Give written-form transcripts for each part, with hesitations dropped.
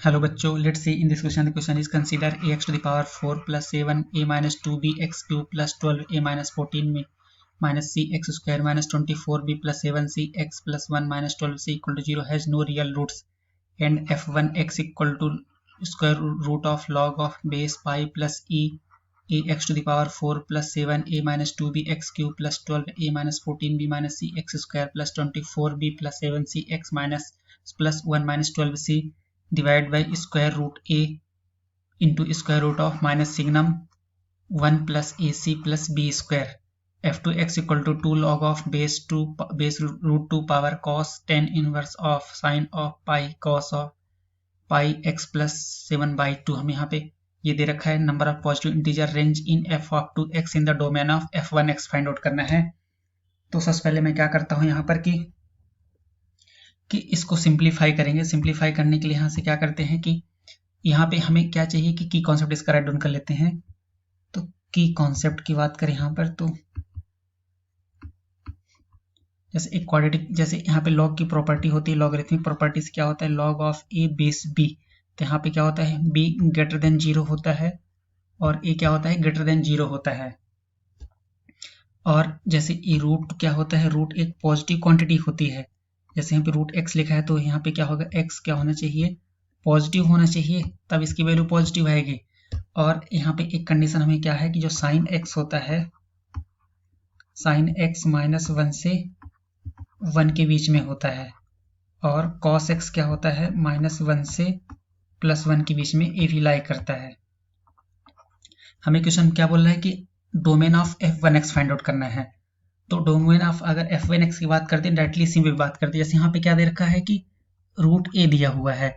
Hello बच्चों, let's see in this question. The question is consider ax to the power 4 plus 7 a minus 2b x cube plus 12 a minus 14 minus c x square minus 24b plus 7c x plus 1 minus 12c equal to 0 has no real roots and f1 x equal to square root of log of base pi plus e ax to the power 4 plus 7 a minus 2b x cube plus 12 a minus 14b minus c x square plus 24b plus 7c x minus plus 1 minus 12c divided by square root a into square root of minus signum 1 plus ac plus b square f2x equal to 2 log of base root 2 power cos tan inverse of sin of pi cos of pi x plus 7 by 2। हमें यहाँ पे ये दे रखा है number of positive integer range in f of 2x in the domain of f1x find out करना है। तो सबसे पहले मैं क्या करता हूँ यहाँ पर कि इसको सिंप्लीफाई करेंगे। सिंप्लीफाई करने के लिए यहाँ से क्या करते हैं कि यहाँ पे हमें क्या चाहिए कि की कॉन्सेप्ट इसका राइट डाउन कर लेते हैं। तो की कॉन्सेप्ट की बात करें यहाँ पर तो जैसे एक क्वाड्रेटिक, जैसे यहाँ पे लॉग की प्रॉपर्टी होती है, लॉगरिथमिक प्रॉपर्टी से क्या होता है log of a base b. तो यहाँ पे क्या होता है बी ग्रेटर देन 0 होता है और ए क्या होता है ग्रेटर देन 0 होता है। और जैसे ए रूट क्या होता है, रूट एक पॉजिटिव क्वांटिटी होती है। जैसे यहाँ पे रूट एक्स लिखा है तो यहाँ पे क्या होगा एक्स क्या होना चाहिए पॉजिटिव होना चाहिए, तब इसकी वैल्यू पॉजिटिव आएगी। और यहाँ पे एक कंडीशन हमें क्या है कि जो साइन एक्स होता है साइन एक्स माइनस 1 से 1 के बीच में होता है और कॉस एक्स क्या होता है माइनस 1 से प्लस 1 के बीच में ए रिलाई करता है। हमें क्वेश्चन क्या बोल रहा है कि domain of f1x find out करना है। तो डोमेन ऑफ अगर f1x की बात करते हैं डायरेक्टली इसी में बात करते हैं। जैसे यहाँ पे क्या दे रखा है कि रूट ए दिया हुआ है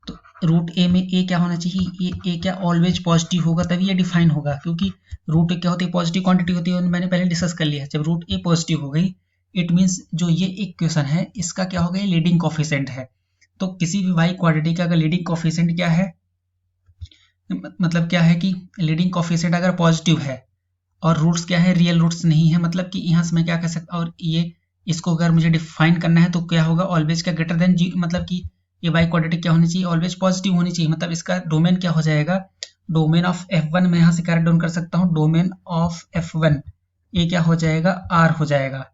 तो रूट ए में ए क्या होना चाहिए, ए क्या ऑलवेज पॉजिटिव होगा तभी ये डिफाइन होगा, क्योंकि रूट क्या होती है पॉजिटिव क्वांटिटी होती है, मैंने पहले डिस्कस कर लिया है। जब रूट ए पॉजिटिव हो गई इट मीन्स जो ये इक्वेशन है इसका क्या हो गया लीडिंग कोफिशिएंट है। तो किसी भी वाई क्वाड्रेटिक का अगर लीडिंग कोफिशिएंट क्या है, मतलब क्या है कि लीडिंग कोफिशिएंट अगर पॉजिटिव है और रूट्स क्या है रियल रूट्स नहीं है, मतलब कि यहाँ से मैं क्या कर सकता और ये इसको अगर मुझे डिफाइन करना है तो क्या होगा ऑलवेज का ग्रेटर देन जी, मतलब कि ये वाई क्वाड्रेटिक क्या होनी चाहिए ऑलवेज पॉजिटिव होनी चाहिए। मतलब इसका डोमेन क्या हो जाएगा डोमेन ऑफ f1 मैं यहाँ से कैरेक्ट डाउन कर सकता हूँ डोमेन ऑफ f1 ये क्या हो जाएगा r हो जाएगा,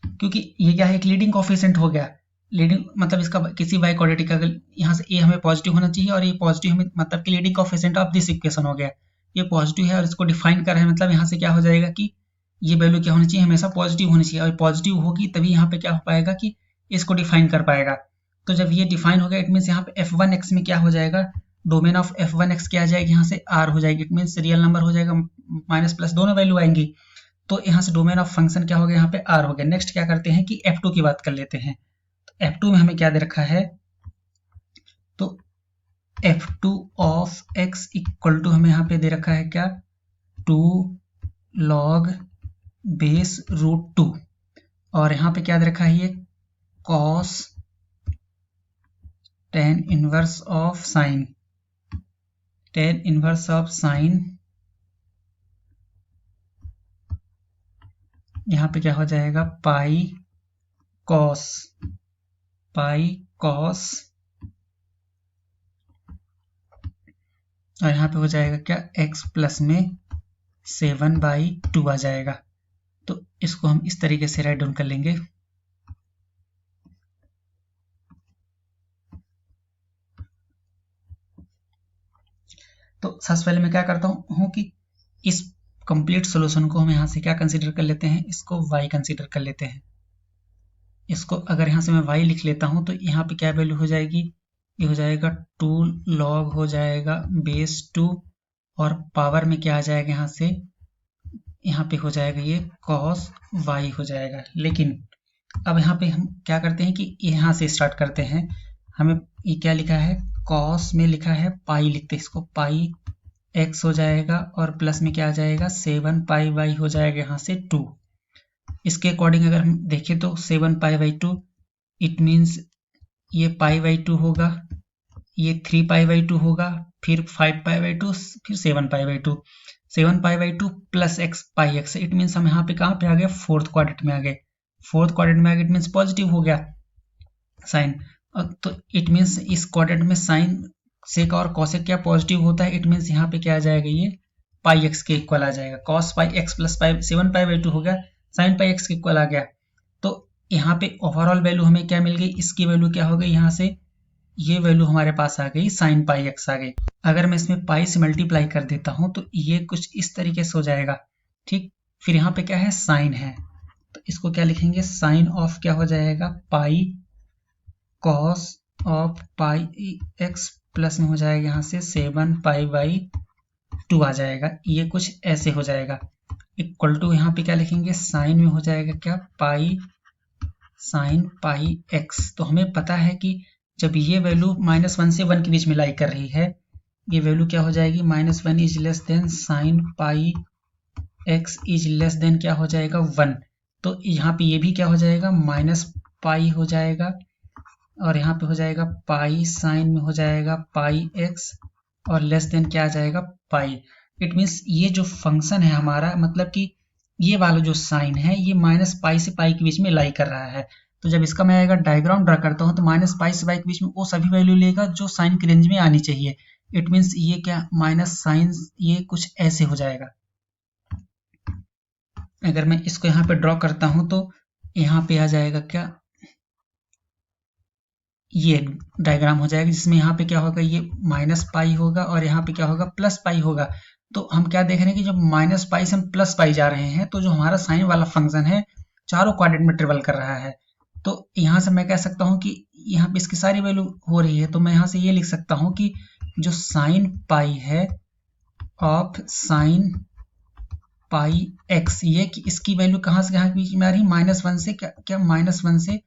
क्योंकि ये क्या है एक लीडिंग कोफिशिएंट हो गया। लीडिंग मतलब इसका किसी वाई क्वाड्रेटिक अगर यहाँ से ए हमें पॉजिटिव होना चाहिए और ये पॉजिटिव हमें मतलब कि leading coefficient of this equation हो गया, ये पॉजिटिव है और इसको डिफाइन कर रहे हैं। मतलब यहाँ से क्या हो जाएगा कि ये वैल्यू क्या होनी चाहिए हमेशा पॉजिटिव होनी चाहिए और पॉजिटिव होगी तभी यहाँ पे क्या हो पाएगा कि इसको डिफाइन कर पाएगा। तो जब ये डिफाइन हो गया इट मीन्स यहाँ पे f1x में क्या हो जाएगा डोमेन ऑफ f1x क्या आ जाएगी यहाँ से r हो जाएगी। इट मीन्स रियल नंबर हो जाएगा माइनस प्लस दोनों वैल्यू आएंगी। तो यहाँ से डोमेन ऑफ फंक्शन क्या हो गया यहाँ पे r हो गया। नेक्स्ट क्या करते हैं कि f2 की बात कर लेते हैं। तो f2 में हमें क्या दे रखा है तो f2 of x equal to हमें यहाँ पे दे रखा है क्या 2 log बेस रूट 2 और यहाँ पे क्या दे रखा है ये cos tan inverse of sine tan inverse of sine यहाँ पे क्या हो जाएगा पाई कॉस और यहाँ पे हो जाएगा क्या x प्लस में 7/2 आ जाएगा। तो इसको हम इस तरीके से राइट डाउन कर लेंगे। तो सबसे पहले मैं क्या करता हूँ कि इस कंप्लीट सॉल्यूशन को हम यहाँ से क्या कंसीडर कर लेते हैं, इसको y कंसीडर कर लेते हैं। इसको अगर यहाँ से मैं y लिख लेता हूँ तो यहाँ पे क्या वैल्यू हो जाएगी, ये हो जाएगा 2 log हो जाएगा बेस 2 और पावर में क्या आ जाएगा यहाँ पे हो जाएगा ये cos y हो जाएगा। लेकिन अब यहाँ पे हम क्या करते हैं कि यहाँ से स्टार्ट करते हैं। हमें ये क्या लिखा है cos में लिखा है पाई, लिखते हैं इसको पाई x हो जाएगा और प्लस में क्या आ जाएगा 7π/y हो जाएगा यहाँ से 2। इसके अकॉर्डिंग अगर हम देखें तो 7π/2 इट मीन्स ये π/2 होगा, ये 3π/2 होगा, फिर 5π/2, फिर 7π/2, 7π/2 plus x pi X. It means हम यहाँ पे कहाँ पे आ गए फोर्थ क्वाड्रेंट में आ गए। फोर्थ क्वाड्रेंट में आ गए इट मीन्स पॉजिटिव हो गया साइन। तो इट मीन्स इस क्वाड्रेंट में साइन सेक और कॉसेक क्या पॉजिटिव होता है, इट मीन्स यहाँ पे क्या आ जाएगा, ये पाई एक्स के इक्वल आ जाएगा। Cos pi x plus pi 7 पाई/2 हो गया, साइन पाई एक्स के इक्वल आ गया। तो यहाँ पे ओवरऑल वैल्यू हमें क्या मिल गई, इसकी वैल्यू क्या हो गई, यहाँ से ये वैल्यू हमारे पास आ गई साइन पाई एक्स आ गई। अगर मैं इसमें पाई से मल्टीप्लाई कर देता हूँ तो ये कुछ इस तरीके से हो जाएगा। ठीक, फिर यहाँ पे क्या है, साइन है, तो इसको क्या लिखेंगे, साइन ऑफ क्या हो जाएगा, pi cos of pi x plus में हो जाएगा यहाँ से 7 पाई/2 आ जाएगा। ये कुछ ऐसे हो जाएगा। इक्वल टू यहाँ पे क्या लिखेंगे, साइन में हो जाएगा क्या, पाई साइन पाई एक्स। तो हमें पता है कि जब ये वैल्यू -1 से 1 के बीच में लाई कर रही है, ये वैल्यू क्या हो जाएगी, -1 is less then sine pi x is less then क्या हो जाएगा, 1। तो यहाँ पे ये भी क्या हो जाएगा, माइनस पाई हो जाएगा, और यहाँ पे हो जाएगा पाई साइन में हो जाएगा पाई एक्स, और लेस देन क्या आ जाएगा, पाई। इट मीन्स ये जो फंक्शन है हमारा, मतलब कि ये वाला जो साइन है ये -पाई से पाई के बीच में लाई कर रहा है। तो जब इसका मैं अगर डायग्राम ड्रा करता हूँ तो -पाई से पाई के बीच में वो सभी वैल्यू लेगा जो साइन की रेंज में आनी चाहिए। इट मीन्स ये क्या, माइनस साइन, ये कुछ ऐसे हो जाएगा। अगर मैं इसको यहाँ पे ड्रॉ करता हूँ तो यहाँ पे आ जाएगा क्या, ये डायग्राम हो जाएगा, जिसमें यहाँ पे क्या होगा, ये -पाई होगा और यहाँ पे क्या होगा, +पाई होगा। तो हम क्या देख रहे हैं कि जब -पाई से हम +पाई जा रहे हैं तो जो हमारा साइन वाला फंक्शन है चारों क्वाड्रेंट में ट्रेवल कर रहा है। तो यहाँ से मैं कह सकता हूँ कि यहाँ पे इसकी सारी वैल्यू हो रही है, तो मैं यहाँ से ये लिख सकता हूँ कि जो साइन पाई है ऑफ साइन पाई एक्स, ये कि इसकी वैल्यू कहाँ से कहाँ के बीच में आ रही है, -1 से क्या -1 से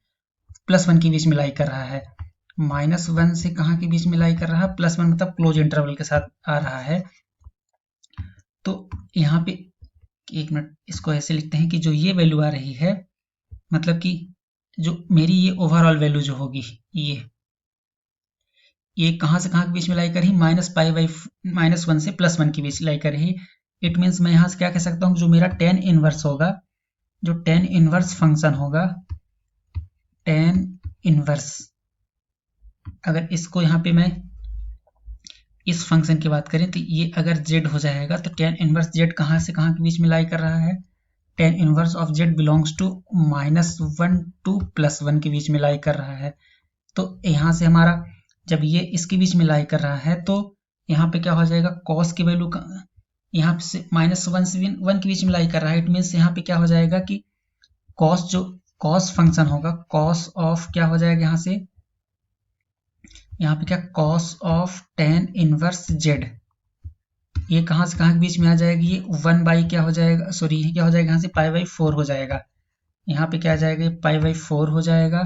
+1 के बीच में लाई कर रहा है। -1 से कहाँ के बीच में लाई कर रहा है, +1 मतलब क्लोज इंटरवल के साथ आ रहा है। तो यहाँ पे एक मिनट, इसको ऐसे लिखते हैं कि जो ये वैल्यू आ रही है, मतलब कि जो मेरी ये ओवरऑल वैल्यू जो होगी, ये कहाँ से कहाँ के बीच में लाई कर रही, -1 से +1 के बीच लाई कर रही। इट मीन्स मैं यहाँ से क्या कह सकता हूँ, जो मेरा tan इनवर्स होगा, जो tan इनवर्स फंक्शन होगा, tan इनवर्स, अगर इसको यहाँ पे मैं इस फंक्शन की बात करें तो ये अगर z हो जाएगा तो tan इनवर्स z कहाँ से कहाँ के बीच में लाई कर रहा है, tan inverse of z belongs to -1 to +1 के बीच में लाई कर रहा है। तो यहाँ से हमारा जब ये इसके बीच में लाई कर रहा है तो यहाँ पे क्या हो जाएगा, कॉस की वैल्यू यहाँ से -1 से 1 के बीच में लाई कर रहा है। इट मीन्स यहाँ पे क्या हो जाएगा कि कॉस, जो कॉस फंक्शन होगा, कॉस ऑफ क्या हो जाएगा, यहाँ से यहाँ पे क्या, cos of tan inverse z, ये कहाँ से कहाँ के बीच में आ जाएगी, ये 1 बाई क्या हो जाएगा, सॉरी ये क्या हो जाएगा, यहाँ से π/4 हो जाएगा। यहाँ पे क्या आ जाएगा, π/4 हो जाएगा,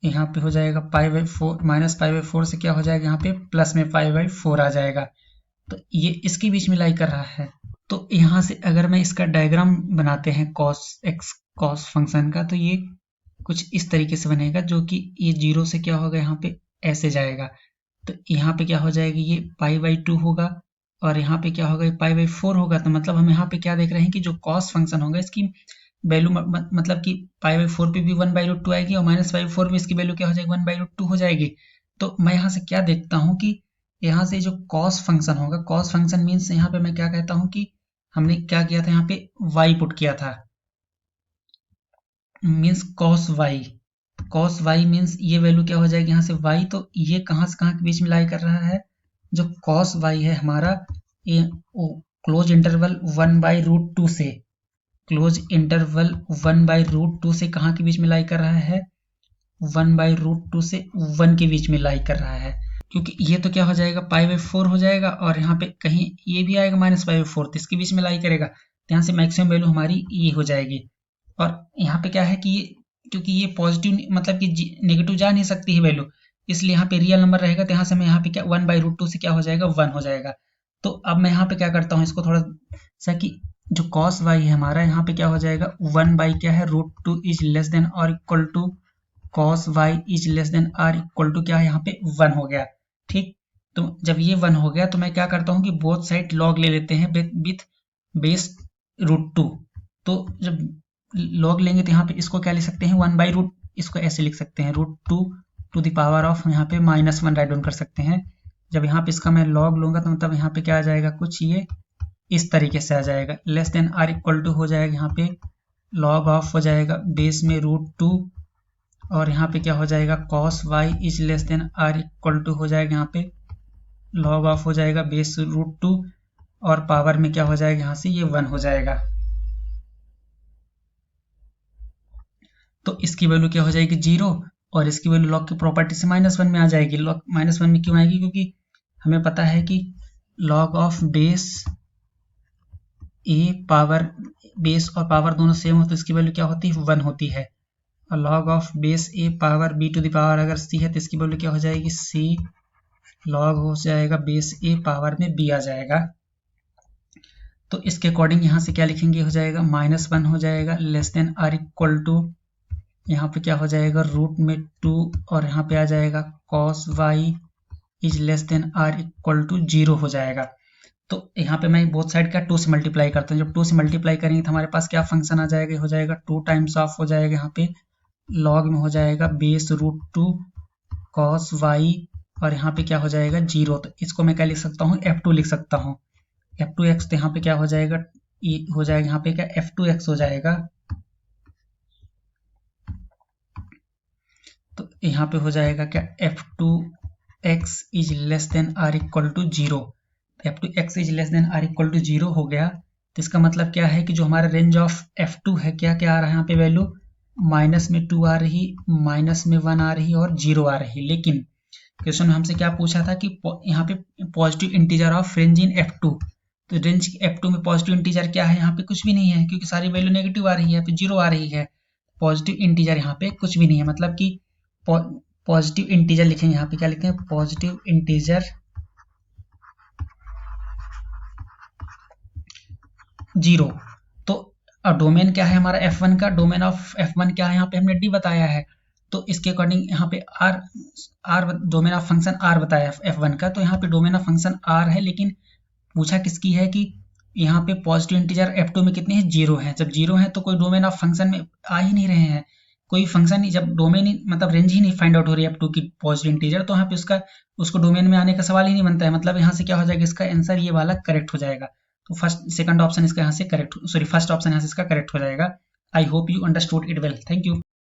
यहाँ पे हो जाएगा π/4, -π/4 से क्या हो जाएगा, यहाँ पे प्लस में π/4 आ जाएगा। तो ये इसके बीच में लाई कर रहा है। तो यहाँ से अगर मैं इसका डायग्राम बनाते हैं cos x cos फंक्शन का, तो ये कुछ इस तरीके से बनेगा, जो कि ये 0 से क्या होगा, यहाँ पे ऐसे जाएगा। तो यहाँ पे क्या हो जाएगी, ये π/2 होगा, और यहाँ पे क्या होगा, ये π/4 होगा। तो मतलब हम यहाँ पे क्या देख रहे हैं कि जो cos फंक्शन होगा इसकी वैल्यू मतलब कि π/4 पे भी 1/√2 आएगी, और -π/4 में इसकी वैल्यू क्या हो जाएगी, 1/√2 हो जाएगी। तो मैं यहाँ से क्या देखता हूँ कि यहाँ से जो cos फंक्शन होगा, cos फंक्शन मीन्स यहाँ पे मैं क्या कहता हूँ कि हमने क्या किया था, यहाँ पे y पुट किया था, मीन्स cos y मीन्स ये वैल्यू क्या हो जाएगी, यहाँ से y। तो ये कहाँ से कहाँ के बीच में लाई कर रहा है, जो cos y है हमारा, ये क्लोज इंटरवल 1/√2 से, क्लोज इंटरवल 1/√2 से कहाँ के बीच में लाई कर रहा है, 1/√2 से 1 के बीच में लाई कर रहा है। क्योंकि ये तो क्या हो जाएगा, π/4 हो जाएगा, और यहाँ पे कहीं ये भी आएगा -π/4, तो इसके बीच में लाई करेगा, तो यहाँ से मैक्सिमम वैल्यू हमारी ये हो जाएगी। और यहाँ पे क्या है कि ये, क्योंकि ये पॉजिटिव मतलब कि नेगेटिव जा नहीं सकती है वैल्यू, इसलिए यहाँ पे रियल नंबर रहेगा, तो यहाँ से मैं यहाँ पे क्या 1/√2 से क्या हो जाएगा, 1 हो जाएगा। तो अब मैं यहाँ पे क्या करता हूँ, इसको थोड़ा सा कि जो cos y है हमारा, यहाँ पे क्या हो जाएगा, 1 बाई क्या है, √2 इज लेस देन और equal to cos y is less than or equal to क्या है, यहाँ पे 1 हो गया। ठीक, तो जब ये 1 हो गया तो मैं क्या करता हूँ कि बोथ साइड लॉग ले लेते हैं विथ बेस √2। तो जब लॉग लेंगे तो यहाँ पे इसको क्या ले सकते हैं, 1/√2 इसको ऐसे लिख सकते हैं √2 टू द पावर ऑफ यहाँ पे -1 राइट डाउन कर सकते हैं। जब यहाँ पे इसका मैं लॉग लूंगा तो मतलब यहाँ पे क्या आ जाएगा, कुछ ये इस तरीके से आ जाएगा। Less than or equal to हो जाएगा यहाँ पे लॉग ऑफ हो जाएगा बेस में √2 और यहाँ पे क्या हो जाएगा cos y is less than or equal to हो जाएगा यहाँ पे लॉग ऑफ हो जाएगा बेस √2 और पावर में क्या हो जाएगा यहाँ से ये 1 हो जाएगा। तो इसकी वैल्यू क्या हो जाएगी 0 और इसकी वैल्यू लॉग की प्रॉपर्टी से -1 में आ जाएगी। लॉग -1 में क्यों आएगी, क्योंकि हमें पता है कि log of base a power base और पावर दोनों सेम हो तो इसकी वैल्यू क्या होती है 1 होती है। और log of base a power b to the power अगर सी है तो इसकी वैल्यू क्या हो जाएगी सी लॉग हो जाएगा बेस ए पावर में बी आ जाएगा। तो इसके अकॉर्डिंग यहाँ से क्या लिखेंगे, हो जाएगा -1 हो जाएगा less than or equal to यहाँ पे क्या हो जाएगा रूट में 2 और यहाँ पे आ जाएगा cos y is less than or equal to 0 हो जाएगा। तो यहाँ पे मैं बोथ साइड का 2 से मल्टीप्लाई करता हूँ। जब 2 से मल्टीप्लाई करेंगे तो हमारे पास क्या फंक्शन आ जाएगा, हो जाएगा 2 टाइम्स ऑफ हो जाएगा यहाँ पे लॉग में हो जाएगा बेस √2 cos y और यहाँ पे क्या हो जाएगा 0। तो इसको मैं क्या लिख सकता हूँ f2 लिख सकता हूँ f2x। तो यहाँ पे क्या हो जाएगा हो जाएगा यहाँ पे क्या f2x हो जाएगा। तो यहाँ पे हो जाएगा क्या f2x is less than or equal to 0। f2x is less than or equal to 0 हो गया। तो इसका मतलब क्या है कि जो हमारा रेंज ऑफ f2 है क्या क्या आ रहा है यहाँ पे वैल्यू -2 आ रही, -1 आ रही और 0 आ रही। लेकिन क्वेश्चन में हमसे क्या पूछा था कि यहाँ पे positive integer of range in f2। तो रेंज f2 में पॉजिटिव इंटीजर क्या है, यहाँ पे कुछ भी नहीं है क्योंकि सारी वैल्यू नेगेटिव आ रही है, फिर 0 आ रही है। पॉजिटिव इंटीजर यहाँ पे कुछ भी नहीं है, मतलब कि पॉजिटिव इंटीजर लिखेंगे यहाँ पे क्या लिखते हैं पॉजिटिव इंटीजर 0। तो अब डोमेन क्या है हमारा f1 का, डोमेन ऑफ f1 क्या है यहाँ पे हमने d बताया है। तो इसके अकॉर्डिंग यहाँ पे r domain of function r बताया f1 का। तो यहाँ पे डोमेन ऑफ फंक्शन r है, लेकिन पूछा किसकी है कि यहाँ पे पॉजिटिव इंटीजर f2 में कितने हैं 0 है। जब 0 है तो कोई डोमेन ऑफ फंक्शन में आ ही नहीं रहे हैं, कोई फंक्शन ही, जब डोमेन ही मतलब रेंज ही नहीं फाइंड आउट हो रही है f2 की पॉजिटिव इंटीजर, तो यहाँ पे उसको डोमेन में आने का सवाल ही नहीं बनता है। मतलब यहाँ से क्या हो जाएगा, इसका आंसर ये वाला करेक्ट हो जाएगा। तो सेकंड ऑप्शन इसका यहाँ से करेक्ट, सॉरी फर्स्ट ऑप्शन यहाँ से इसका करेक्ट हो जाएगा। I hope you understood it well. Thank you.